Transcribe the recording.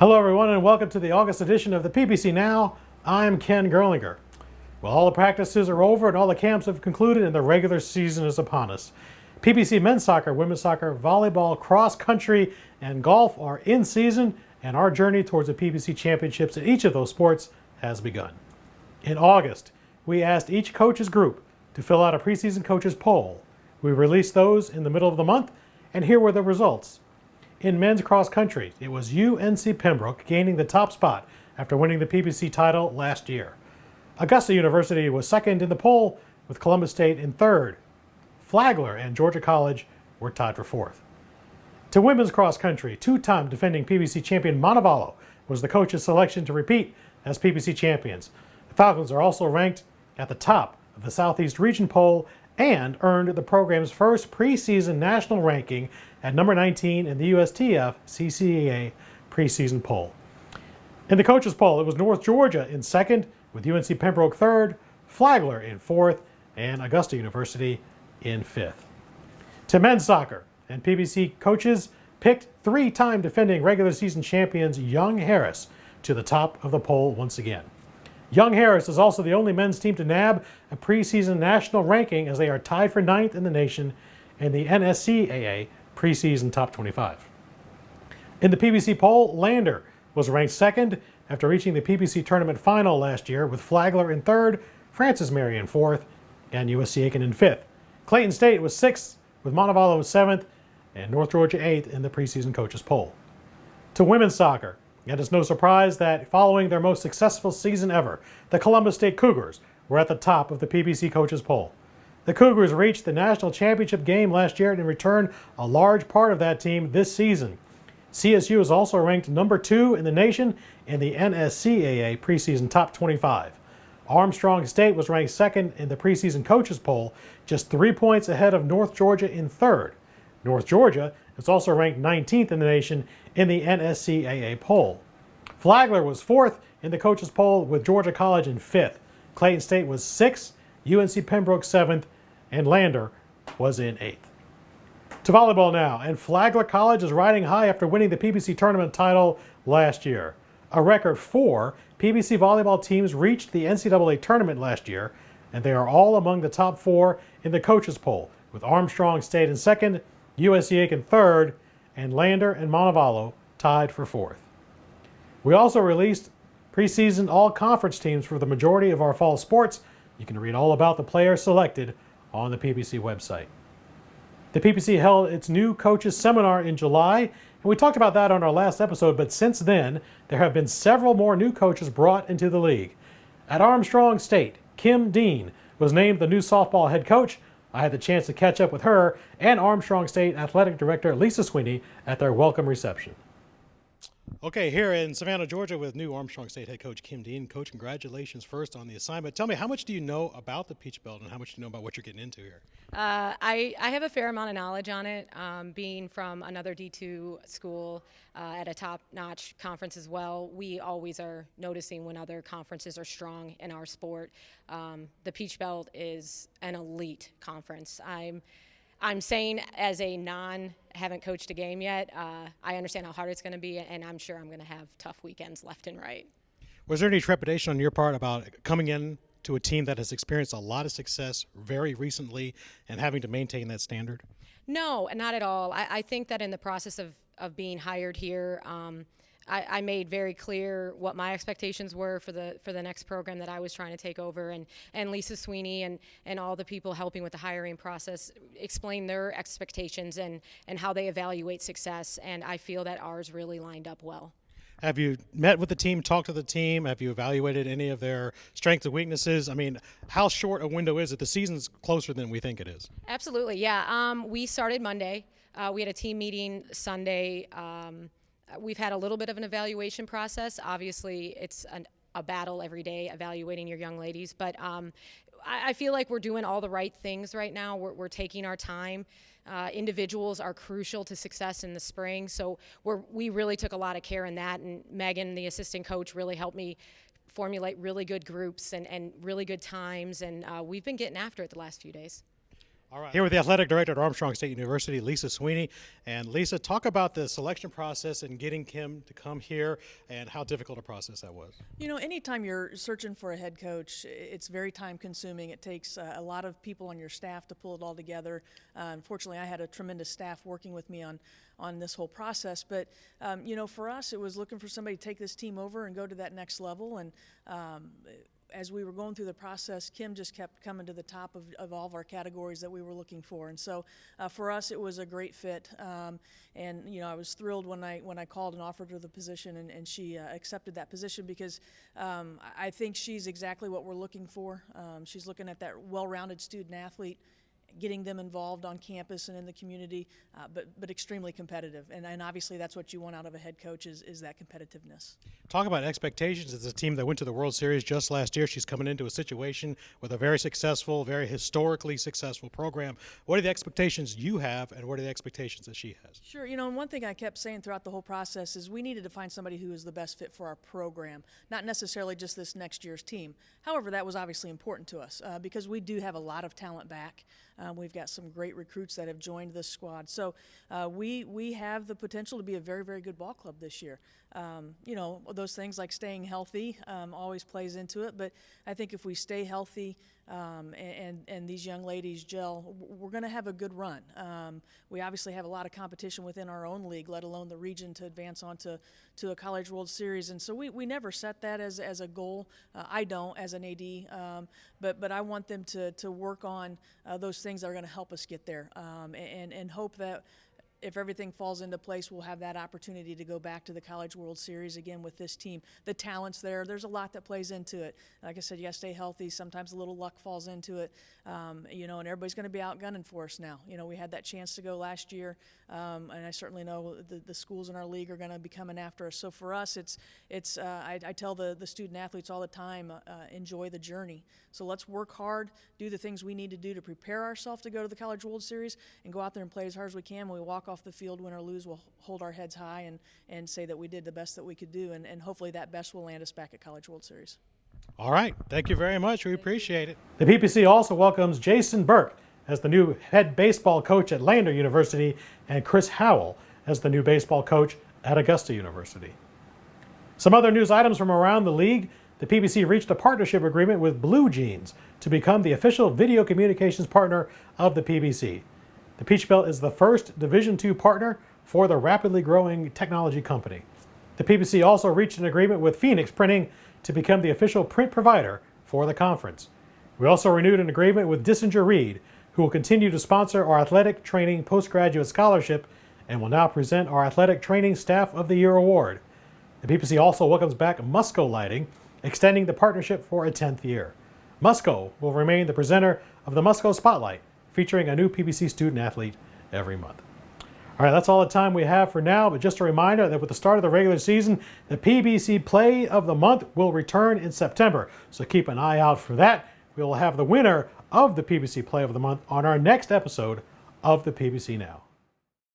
Hello everyone and welcome to the August edition of the PBC Now. I'm Ken Gerlinger. Well, all the practices are over and all the camps have concluded and the regular season is upon us. PBC men's soccer, women's soccer, volleyball, cross country, and golf are in season, and our journey towards the PBC championships in each of those sports has begun. In August, we asked each coach's group to fill out a preseason coaches poll. We released those in the middle of the month, and here were the results. In men's cross country, it was UNC Pembroke gaining the top spot after winning the PBC title last year. Augusta University was second in the poll, with Columbus State in third. Flagler and Georgia College were tied for fourth. To women's cross country, two-time defending PBC champion Montevallo was the coach's selection to repeat as PBC champions. The Falcons are also ranked at the top of the Southeast Region poll and earned the program's first preseason national ranking at number 19 in the USTF CCAA preseason poll. In the coaches poll, it was North Georgia in second, with UNC Pembroke third, Flagler in fourth, and Augusta University in fifth. To men's soccer, and PBC coaches picked three-time defending regular season champions Young Harris to the top of the poll once again. Young Harris is also the only men's team to nab a preseason national ranking, as they are tied for ninth in the nation in the NSCAA preseason top 25. In the PBC poll, Lander was ranked second after reaching the PBC tournament final last year, with Flagler in third, Francis Mary in fourth, and USC Aiken in fifth. Clayton State was sixth, with Montevallo seventh, and North Georgia eighth in the preseason coaches poll. To women's soccer, and it's no surprise that following their most successful season ever, the Columbus State Cougars were at the top of the PBC coaches poll. The Cougars reached the national championship game last year and in return a large part of that team this season. CSU is also ranked number 2 in the nation in the NSCAA preseason top 25. Armstrong State was ranked second in the preseason coaches poll, just 3 points ahead of North Georgia in third. North Georgia is also ranked 19th in the nation in the NSCAA poll. Flagler was fourth in the coaches poll, with Georgia College in fifth. Clayton State was sixth, UNC Pembroke seventh, and Lander was in eighth. To volleyball now, and Flagler College is riding high after winning the PBC tournament title last year. A record 4 PBC volleyball teams reached the NCAA tournament last year, and they are all among the top 4 in the coaches poll, with Armstrong State in second, USC Aiken third, and Lander and Montevallo tied for fourth. We also released preseason all-conference teams for the majority of our fall sports. You can read all about the players selected on the PBC website. The PBC held its new coaches seminar in July, and we talked about that on our last episode, but since then, there have been several more new coaches brought into the league. At Armstrong State, Kim Dean was named the new softball head coach. I had the chance to catch up with her and Armstrong State Athletic Director Lisa Sweany at their welcome reception. Okay, here in Savannah, Georgia, with new Armstrong State head coach Kim Dean. Coach, congratulations first on the assignment. Tell me, how much do you know about the Peach Belt and how much do you know about what you're getting into here? I have a fair amount of knowledge on it, being from another D2 school at a top-notch conference as well. We always are noticing when other conferences are strong in our sport. The Peach Belt is an elite conference. I'm saying, as a haven't coached a game yet, I understand how hard it's going to be, and I'm sure I'm going to have tough weekends left and right. Was there any trepidation on your part about coming in to a team that has experienced a lot of success very recently and having to maintain that standard? No, not at all. I think that in the process of being hired here, I made very clear what my expectations were for the next program that I was trying to take over, and Lisa Sweany and all the people helping with the hiring process explained their expectations and how they evaluate success, and I feel that ours really lined up well. Have you met with the team, talked to the team? Have you evaluated any of their strengths and weaknesses? I mean, how short a window is it? The season's closer than we think it is. Absolutely, yeah. We started Monday. We had a team meeting Sunday. We've had a little bit of an evaluation process. Obviously, it's a battle every day evaluating your young ladies, but I feel like we're doing all the right things right now. We're taking our time. Individuals are crucial to success in the spring, so we really took a lot of care in that, and Megan, the assistant coach, really helped me formulate really good groups and really good times, and we've been getting after it the last few days. All right. Here with the athletic director at Armstrong State University, Lisa Sweany. And Lisa, talk about the selection process and getting Kim to come here and how difficult a process that was. You know, anytime you're searching for a head coach, it's very time consuming. It takes a lot of people on your staff to pull it all together. Unfortunately, I had a tremendous staff working with me on this whole process. But, you know, for us, it was looking for somebody to take this team over and go to that next level. And as we were going through the process, Kim just kept coming to the top of all of our categories that we were looking for. And so for us, it was a great fit. And, you know, I was thrilled when I called and offered her the position, and she accepted that position because I think she's exactly what we're looking for. She's looking at that well-rounded student athlete, getting them involved on campus and in the community, but extremely competitive. And obviously that's what you want out of a head coach is that competitiveness. Talk about expectations. It's a team that went to the World Series just last year. She's coming into a situation with a very successful, very historically successful program. What are the expectations you have, and what are the expectations that she has? Sure. You know, and one thing I kept saying throughout the whole process is we needed to find somebody who is the best fit for our program, not necessarily just this next year's team. However, that was obviously important to us because we do have a lot of talent back. We've got some great recruits that have joined this squad. So we have the potential to be a very, very good ball club this year. You know, those things like staying healthy always plays into it. But I think if we stay healthy and these young ladies gel, we're going to have a good run. We obviously have a lot of competition within our own league, let alone the region, to advance on to a College World Series. And so we never set that as a goal. I don't as an AD, but I want them to work on those things that are going to help us get there and hope that if everything falls into place, we'll have that opportunity to go back to the College World Series again with this team. The talent's there's a lot that plays into it. Like I said, you got to stay healthy. Sometimes a little luck falls into it, you know, and everybody's going to be outgunning for us now. You know, we had that chance to go last year, and I certainly know the schools in our league are going to be coming after us. So for us, I tell the student athletes all the time, enjoy the journey. So let's work hard, do the things we need to do to prepare ourselves to go to the College World Series, and go out there and play as hard as we can. When we walk off the field, win or lose, we'll hold our heads high and say that we did the best that we could do, and hopefully that best will land us back at College World Series. All right. Thank you very much. We appreciate it. The PPC also welcomes Jason Burke as the new head baseball coach at Lander University and Chris Howell as the new baseball coach at Augusta University. Some other news items from around the league. The PBC reached a partnership agreement with Blue Jeans to become the official video communications partner of the PBC. The Peach Belt is the first Division II partner for the rapidly growing technology company. The PBC also reached an agreement with Phoenix Printing to become the official print provider for the conference. We also renewed an agreement with Dissinger Reed, who will continue to sponsor our athletic training postgraduate scholarship and will now present our Athletic Training Staff of the Year award. The PBC also welcomes back Musco Lighting, extending the partnership for a 10th year. Musco will remain the presenter of the Musco Spotlight, featuring a new PBC student athlete every month. All right, that's all the time we have for now, but just a reminder that with the start of the regular season, the PBC Play of the Month will return in September, so keep an eye out for that. We will have the winner of the PBC Play of the Month on our next episode of the PBC Now.